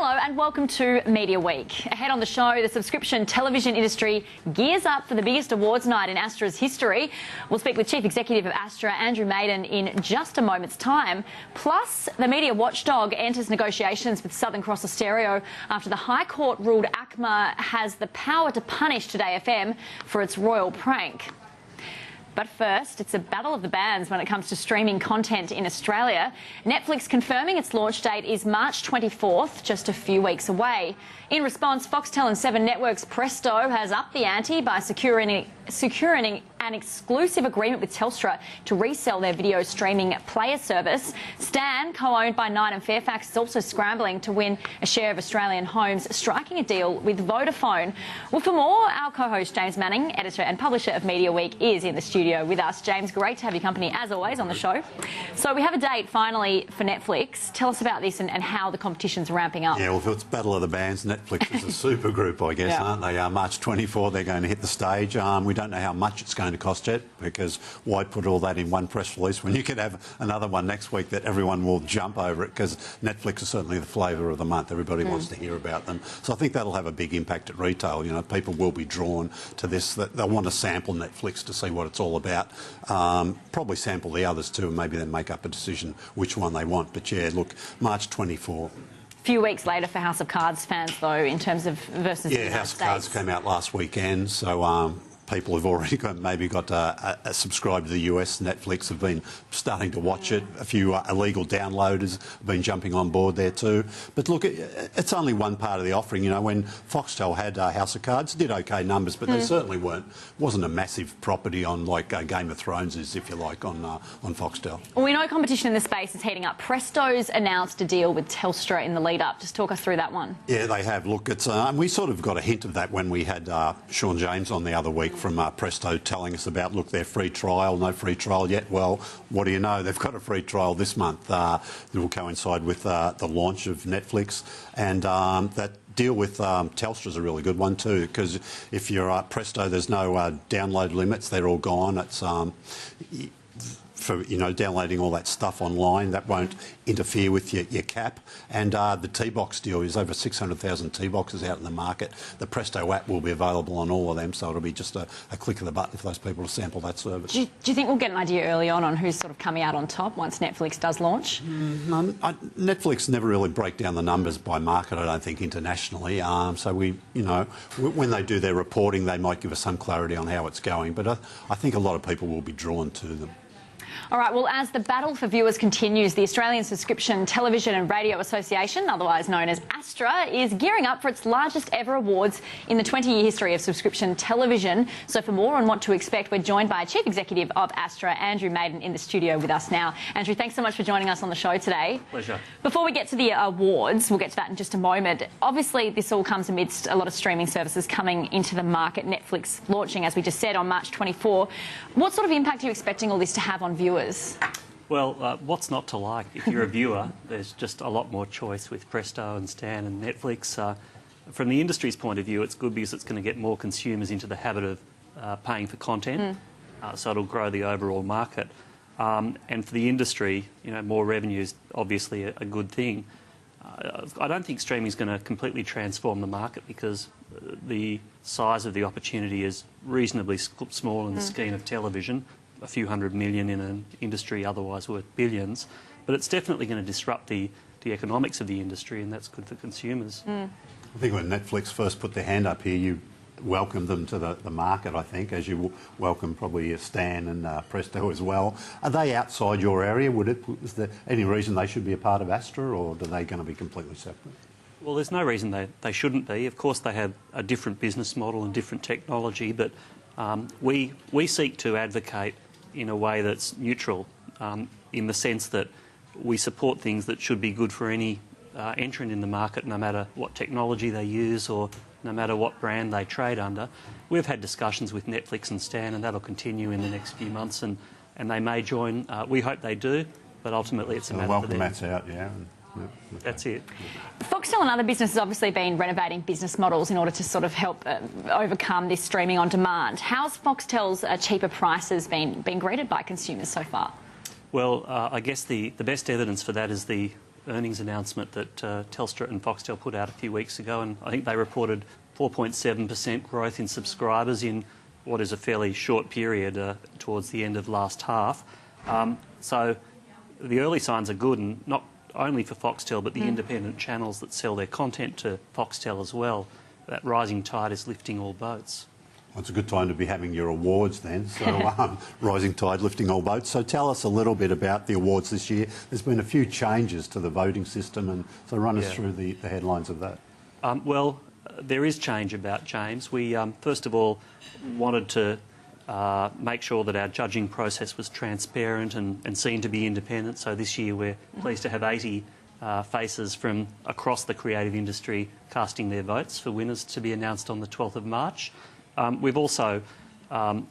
Hello and welcome to Media Week. Ahead on the show, the subscription television industry gears up for the biggest awards night in Astra's history. We'll speak with Chief Executive of Astra, Andrew Maiden, in just a moment's time. Plus, the media watchdog enters negotiations with Southern Cross Austereo after the High Court ruled ACMA has the power to punish Today FM for its royal prank. But first, it's a battle of the bands when it comes to streaming content in Australia. Netflix confirming its launch date is March 24th, just a few weeks away. In response, Foxtel and Seven Networks Presto has upped the ante by securing an exclusive agreement with Telstra to resell their video streaming player service. Stan, co-owned by Nine and Fairfax, is also scrambling to win a share of Australian homes, striking a deal with Vodafone. Well, for more, our co-host James Manning, editor and publisher of Media Week, is in the studio with us. James, great to have your company, as always, on the show. So we have a date, finally, for Netflix. Tell us about this and how the competition's ramping up. Yeah, well, if it's Battle of the Bands, Netflix is a super group, I guess, aren't they? March 24, they're going to hit the stage. We don't know how much it's going to cost yet, because why put all that in one press release when you could have another one next week that everyone will jump over it, because Netflix is certainly the flavour of the month. Everybody wants to hear about them. So I think that'll have a big impact at retail. You know, people will be drawn to this. They'll want to sample Netflix to see what it's all about. Probably sample the others too, and maybe then make up a decision which one they want. But yeah, look, March 24. Few weeks later for House of Cards fans, though, in terms of versus the United House of States. Cards came out last weekend, so people have already got subscribed to the US Netflix, have been starting to watch it. A few illegal downloaders have been jumping on board there too. But look, it's only one part of the offering. You know, when Foxtel had House of Cards, did okay numbers, but they certainly wasn't a massive property on like Game of Thrones is, if you like, on Foxtel. Well, we know competition in the space is heating up. Presto's announced a deal with Telstra in the lead-up. Just talk us through that one. Yeah, they have. Look, it's we sort of got a hint of that when we had Sean James on the other week from Presto telling us about, look, their free trial, no free trial yet. Well, what do you know? They've got a free trial this month. It will coincide with the launch of Netflix, and that deal with Telstra is a really good one too, because if you're Presto, there's no download limits. They're all gone. It's for, you know, downloading all that stuff online, that won't interfere with your cap. And the T-Box deal is over 600,000 T-Boxes out in the market. The Presto app will be available on all of them, so it'll be just a click of the button for those people to sample that service. Do you think we'll get an idea early on who's sort of coming out on top once Netflix does launch? Netflix never really break down the numbers by market, I don't think, internationally. So we, you know, when they do their reporting, they might give us some clarity on how it's going. But I think a lot of people will be drawn to them. All right, well, as the battle for viewers continues, the Australian Subscription Television and Radio Association, otherwise known as ASTRA, is gearing up for its largest ever awards in the 20-year history of subscription television. So for more on what to expect, we're joined by Chief Executive of ASTRA, Andrew Maiden, in the studio with us now. Andrew, thanks so much for joining us on the show today. Pleasure. Before we get to the awards, we'll get to that in just a moment. Obviously, this all comes amidst a lot of streaming services coming into the market, Netflix launching, as we just said, on March 24. What sort of impact are you expecting all this to have on viewers? Well, what's not to like? If you're a viewer, there's just a lot more choice with Presto and Stan and Netflix. From the industry's point of view, it's good because it's going to get more consumers into the habit of paying for content, so it'll grow the overall market. And for the industry, you know, more revenue is obviously a good thing. I don't think streaming is going to completely transform the market, because the size of the opportunity is reasonably small in the scheme of television. A few $100 million in an industry otherwise worth billions, but it's definitely going to disrupt the economics of the industry, and that's good for consumers. I think when Netflix first put their hand up here, you welcomed them to the market, I think, as you welcome probably Stan and Presto as well. Are they outside your area? Is there any reason they should be a part of Astra, or are they going to be completely separate? Well, there's no reason they shouldn't be. Of course, they have a different business model and different technology, but we seek to advocate in a way that's neutral, in the sense that we support things that should be good for any entrant in the market, no matter what technology they use or no matter what brand they trade under. We've had discussions with Netflix and Stan, and that'll continue in the next few months, and they may join. We hope they do, but ultimately it's a matter for them. Welcome Matt's out, yeah. That's it. Foxtel and other businesses have obviously been renovating business models in order to sort of help overcome this streaming on demand. How's Foxtel's cheaper prices been greeted by consumers so far? Well, I guess the best evidence for that is the earnings announcement that Telstra and Foxtel put out a few weeks ago, and I think they reported 4.7% growth in subscribers in what is a fairly short period towards the end of last half. So the early signs are good, and not only for Foxtel but the independent channels that sell their content to Foxtel as well. That rising tide is lifting all boats. Well, it's a good time to be having your awards then. So rising tide lifting all boats. So tell us a little bit about the awards this year. There's been a few changes to the voting system, and so run us through the headlines of that. Well, there is change about James. We first of all wanted to make sure that our judging process was transparent and seen to be independent. So this year we're pleased to have 80 faces from across the creative industry casting their votes for winners to be announced on the 12th of March. We've also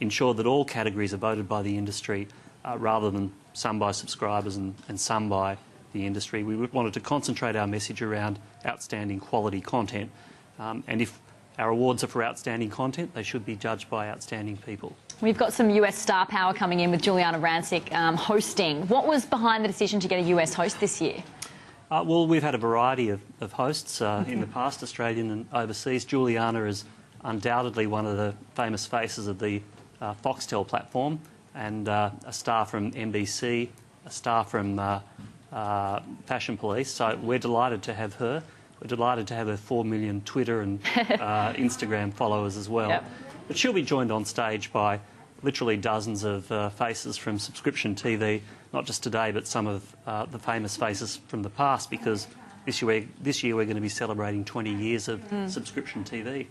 ensured that all categories are voted by the industry rather than some by subscribers and some by the industry. We wanted to concentrate our message around outstanding quality content, and if our awards are for outstanding content, they should be judged by outstanding people. We've got some US star power coming in with Juliana Rancic hosting. What was behind the decision to get a US host this year? Well, we've had a variety of hosts in the past, Australian and overseas. Juliana is undoubtedly one of the famous faces of the Foxtel platform, and a star from NBC, a star from Fashion Police. So we're delighted to have her. We're delighted to have her 4 million Twitter and Instagram followers as well. Yep. But she'll be joined on stage by literally dozens of faces from subscription TV, not just today, but some of the famous faces from the past, because this year we're going to be celebrating 20 years of subscription TV.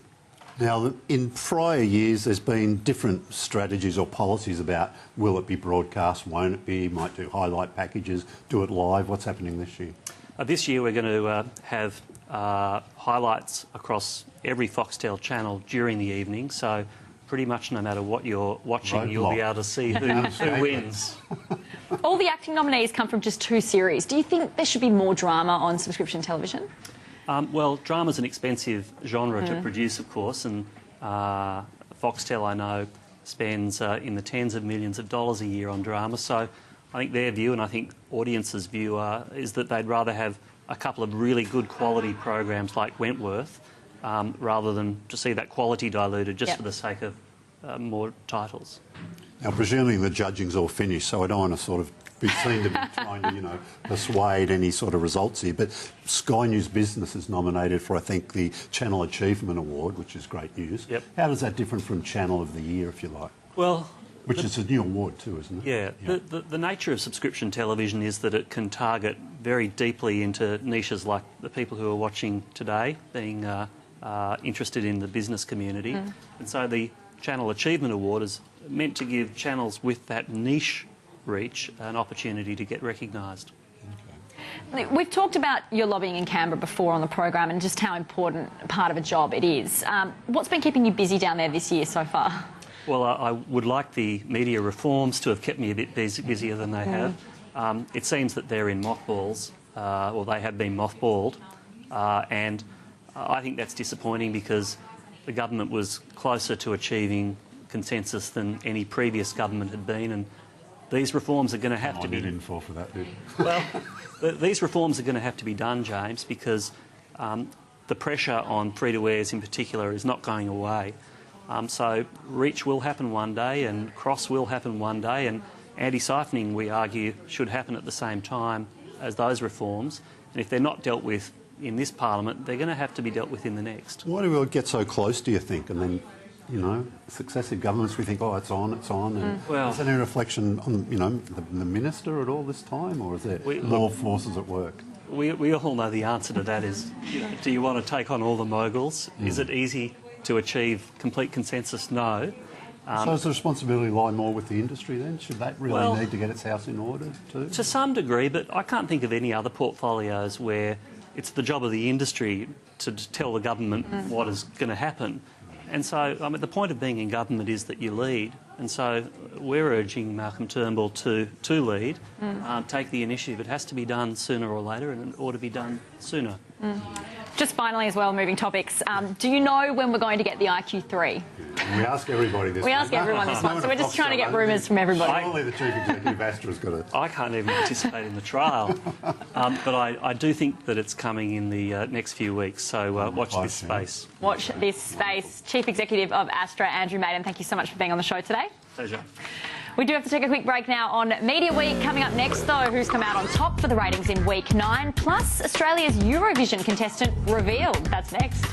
Now, in prior years, there's been different strategies or policies about will it be broadcast, won't it be, might do highlight packages, do it live. What's happening this year? This year we're going to have highlights across every Foxtel channel during the evening, so pretty much no matter what you're watching, you'll be able to see who wins. All the acting nominees come from just 2 series. Do you think there should be more drama on subscription television? Well, drama's an expensive genre to produce, of course, and Foxtel, I know, spends in the tens of millions of dollars a year on drama. So I think their view, and I think audiences' view, is that they'd rather have a couple of really good quality programs like Wentworth, rather than to see that quality diluted just for the sake of more titles. Now, presuming the judging's all finished, so I don't want to sort of be seen to be trying to, persuade any sort of results here, but Sky News Business is nominated for, I think, the Channel Achievement Award, which is great news. Yep. How does that differ from Channel of the Year, if you like? Well, which is a new award too, isn't it? Yeah. The nature of subscription television is that it can target very deeply into niches like the people who are watching today, being interested in the business community. And so the Channel Achievement Award is meant to give channels with that niche reach an opportunity to get recognised. Okay. We've talked about your lobbying in Canberra before on the program and just how important part of a job it is. What's been keeping you busy down there this year so far? Well, I would like the media reforms to have kept me a bit busier than they have. It seems that they're in mothballs, or they have been mothballed, and I think that's disappointing because the government was closer to achieving consensus than any previous government had been, and these reforms are going to have to be... You didn't fall for that, did you? Well, these reforms are going to have to be done, James, because the pressure on free-to-airs in particular is not going away. So reach will happen one day and cross will happen one day, and anti-siphoning, we argue, should happen at the same time as those reforms. And if they're not dealt with in this parliament, they're going to have to be dealt with in the next. Why do we get so close, do you think? And then, successive governments, we think, oh, it's on. And is that a reflection on, the minister at all this time, or is there more forces at work? We all know the answer to that is, do you want to take on all the moguls? Is it easy to achieve complete consensus? No. So does the responsibility lie more with the industry then? Should that really need to get its house in order too? To some degree, but I can't think of any other portfolios where it's the job of the industry to tell the government what is going to happen. And so, the point of being in government is that you lead. And so we're urging Malcolm Turnbull to lead, take the initiative. It has to be done sooner or later, and it ought to be done sooner. Just finally as well, moving topics, do you know when we're going to get the IQ3? We ask everybody this We one. ask everyone this one, so we're just trying to get rumours from everybody. Surely the chief executive of Astra's got it. I can't even participate in the trial, but I do think that it's coming in the next few weeks, so watch this space. Watch this space. Chief Executive of Astra, Andrew Maiden, thank you so much for being on the show today. Pleasure. We do have to take a quick break now on Media Week. Coming up next, though, who's come out on top for the ratings in week 9, plus Australia's Eurovision contestant revealed. That's next.